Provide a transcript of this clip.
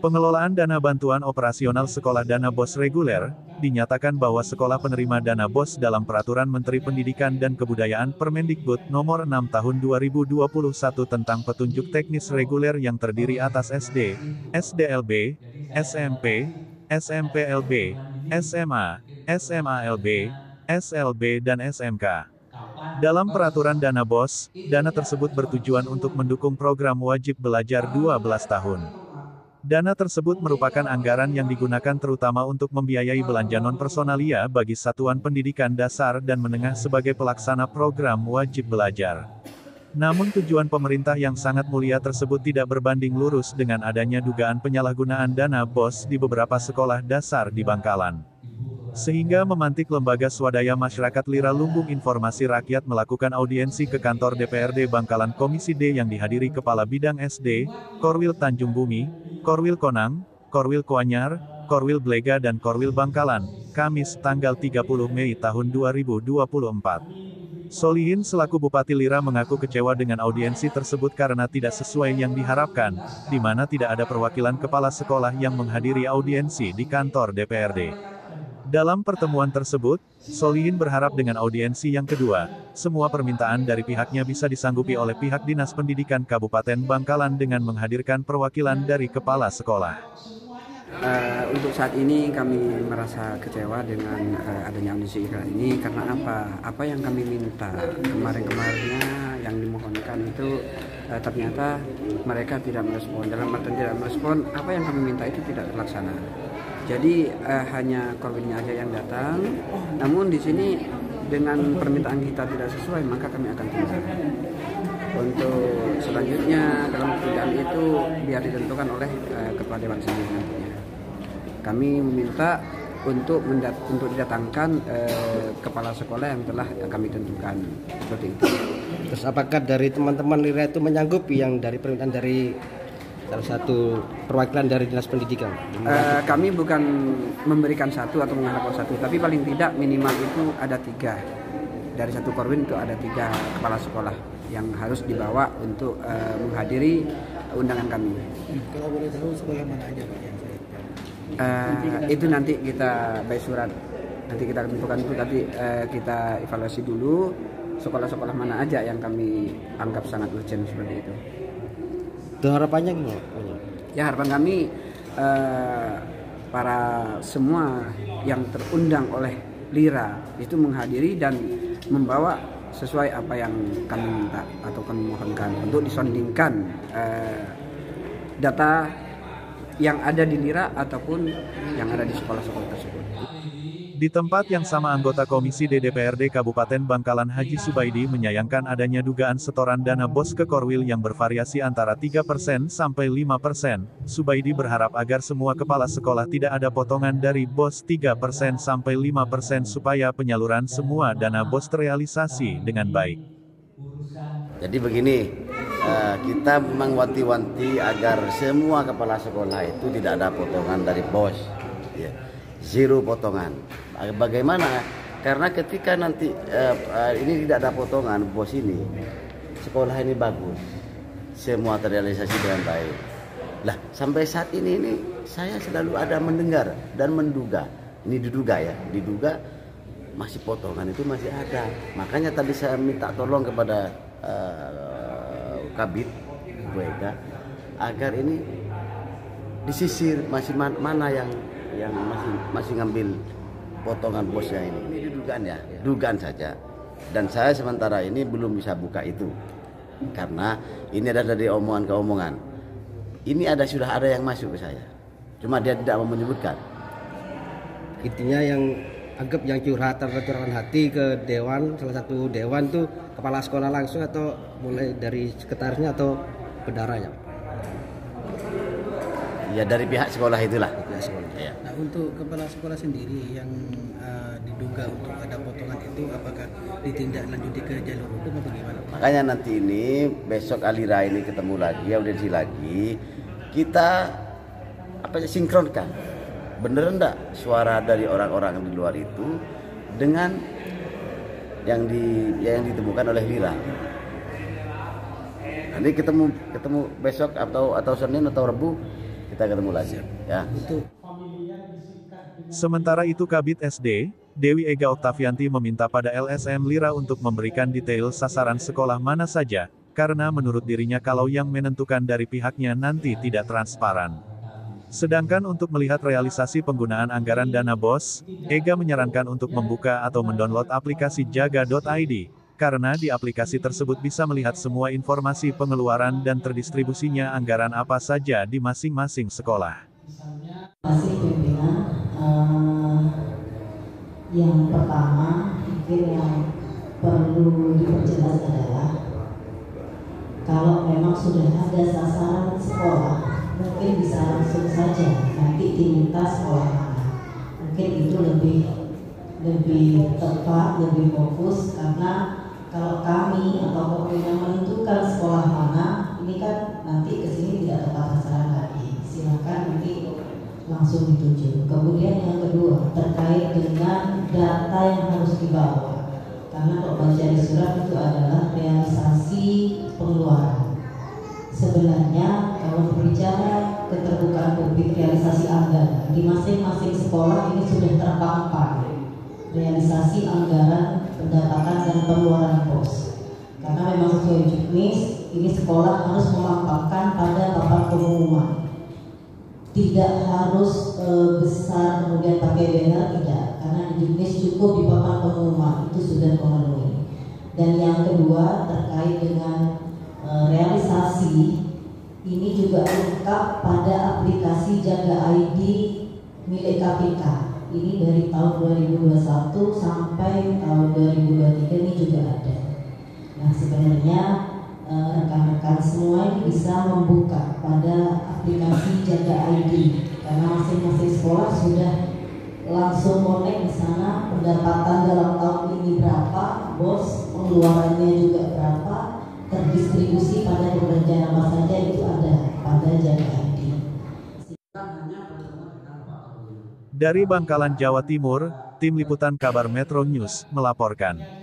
Pengelolaan dana bantuan operasional sekolah dana BOS reguler, dinyatakan bahwa sekolah penerima dana BOS dalam Peraturan Menteri Pendidikan dan Kebudayaan Permendikbud Nomor 6 Tahun 2021 tentang petunjuk teknis reguler yang terdiri atas SD, SDLB, SMP, SMPLB, SMA, SMALB, SLB dan SMK. Dalam peraturan dana BOS, dana tersebut bertujuan untuk mendukung program wajib belajar 12 tahun. Dana tersebut merupakan anggaran yang digunakan terutama untuk membiayai belanja non-personalia bagi satuan pendidikan dasar dan menengah sebagai pelaksana program wajib belajar. Namun tujuan pemerintah yang sangat mulia tersebut tidak berbanding lurus dengan adanya dugaan penyalahgunaan dana BOS di beberapa sekolah dasar di Bangkalan. Sehingga memantik lembaga swadaya masyarakat Lira Lumbung Informasi Rakyat melakukan audiensi ke kantor DPRD Bangkalan Komisi D yang dihadiri Kepala Bidang SD, Korwil Tanjung Bumi, Korwil Konang, Korwil Kuanyar, Korwil Blega dan Korwil Bangkalan, Kamis tanggal 30 Mei tahun 2024. Solihin selaku Bupati Lira mengaku kecewa dengan audiensi tersebut karena tidak sesuai yang diharapkan, di mana tidak ada perwakilan kepala sekolah yang menghadiri audiensi di kantor DPRD. Dalam pertemuan tersebut, Solihin berharap dengan audiensi yang kedua, semua permintaan dari pihaknya bisa disanggupi oleh pihak Dinas Pendidikan Kabupaten Bangkalan dengan menghadirkan perwakilan dari kepala sekolah. Untuk saat ini kami merasa kecewa dengan adanya audisi ini karena apa? Apa yang kami minta kemarin-kemarinnya yang dimohonkan itu ternyata mereka tidak merespon. Dalam artian tidak merespon, apa yang kami minta itu tidak terlaksana. Jadi hanya korwilnya aja yang datang. Namun di sini dengan permintaan kita tidak sesuai, maka kami akan tindak. Untuk selanjutnya dalam pekerjaan itu biar ditentukan oleh Kepala Dewan sendiri nantinya. Kami meminta untuk didatangkan kepala sekolah yang telah kami tentukan seperti itu. Terus apakah dari teman-teman Lira itu menyanggupi yang dari permintaan dari salah satu perwakilan dari Dinas Pendidikan? Kami bukan memberikan satu atau mengharapkan satu, tapi paling tidak minimal itu ada 3. Dari satu korwin itu ada 3 kepala sekolah yang harus dibawa untuk menghadiri undangan kami. Kalau boleh tahu sekolah mana aja Pak yang itu nanti kita by surat, nanti kita tentukan itu, nanti kita evaluasi dulu sekolah-sekolah mana aja yang kami anggap sangat urgent seperti itu. Harapannya gimana? Ya, harapan kami para semua yang terundang oleh Lira itu menghadiri dan membawa sesuai apa yang kami minta atau kami mohonkan untuk disandingkan data yang ada di Lira ataupun yang ada di sekolah-sekolah tersebut. Di tempat yang sama anggota Komisi DPRD Kabupaten Bangkalan Haji Subaidi menyayangkan adanya dugaan setoran dana BOS ke Korwil yang bervariasi antara 3% sampai 5%. Subaidi berharap agar semua kepala sekolah tidak ada potongan dari BOS 3% sampai 5% supaya penyaluran semua dana BOS terrealisasi dengan baik. Jadi begini, kita memang wanti-wanti agar semua kepala sekolah itu tidak ada potongan dari BOS. Ya. Zero potongan. Bagaimana? Karena ketika nanti ini tidak ada potongan BOS ini, sekolah ini bagus, semua terrealisasi dengan baik. Lah sampai saat ini saya selalu ada mendengar dan menduga, ini diduga masih potongan itu masih ada. Makanya tadi saya minta tolong kepada Kabid Buega agar ini disisir masih mana yang masih ngambil potongan bosnya ini. Ini dugaan ya, dugaan saja. Dan saya sementara ini belum bisa buka itu karena ini ada dari omongan ke omongan. Ini sudah ada yang masuk ke saya, cuma dia tidak mau menyebutkan. Intinya yang anggap yang curhatan hati ke dewan, salah satu dewan tuh kepala sekolah langsung atau mulai dari sekretarisnya atau bendaranya? Ya dari pihak sekolah itulah. Pihak sekolah. Ya. Nah untuk kepala sekolah sendiri yang diduga untuk ada potongan itu, apakah ditindaklanjuti ke jalur hukum atau gimana? Makanya nanti ini besok Alira ini ketemu lagi, audiensi lagi, kita sinkronkan. Bener enggak suara dari orang-orang di luar itu dengan yang ditemukan oleh Lira. Nanti ketemu besok atau Senin atau Rabu kita ketemu lagi ya. Untuk Sementara itu Kabid SD, Dewi Ega Oktavianti meminta pada LSM Lira untuk memberikan detail sasaran sekolah mana saja, karena menurut dirinya kalau yang menentukan dari pihaknya nanti tidak transparan. Sedangkan untuk melihat realisasi penggunaan anggaran dana BOS, Ega menyarankan untuk membuka atau mendownload aplikasi jaga.id, karena di aplikasi tersebut bisa melihat semua informasi pengeluaran dan terdistribusinya anggaran apa saja di masing-masing sekolah. Masih pimpinan, yang pertama mungkin yang perlu diperjelas adalah kalau memang sudah ada sasaran sekolah, mungkin bisa langsung saja nanti diminta sekolah mana. Mungkin itu lebih tepat, lebih fokus, karena kalau kami atau pimpinan menentukan sekolah mana, ini kan nanti kesini tidak tepat sasaran lagi. Silakan nanti langsung dituju. Kemudian yang kedua terkait dengan data yang harus dibawa, karena kalau baca di surat itu adalah realisasi pengeluaran. Sebenarnya kalau berbicara keterbukaan publik realisasi anggaran di masing-masing sekolah ini sudah terpampang realisasi anggaran pendapatan dan pengeluaran BOS. Karena memang sesuai juknis ini sekolah harus melampangkan pada papan pengumuman. Tidak harus besar kemudian pakai banner, tidak, karena di juknis cukup di papan pengumuman itu sudah memenuhi. Dan yang kedua terkait dengan realisasi ini juga lengkap pada aplikasi Jaga ID milik KPK. Ini dari tahun 2021 sampai tahun 2023 ini juga ada. Nah sebenarnya rekan-rekan semua ini bisa membuka pada aplikasi Jaga ID, karena masing-masing sekolah sudah langsung connect di sana pendapatan dalam tahun ini berapa, BOS pengeluarannya juga berapa, terdistribusi pada pekerjaan apa saja itu ada pada Jaga ID. Dari Bangkalan, Jawa Timur, Tim Liputan Kabar Metro News melaporkan.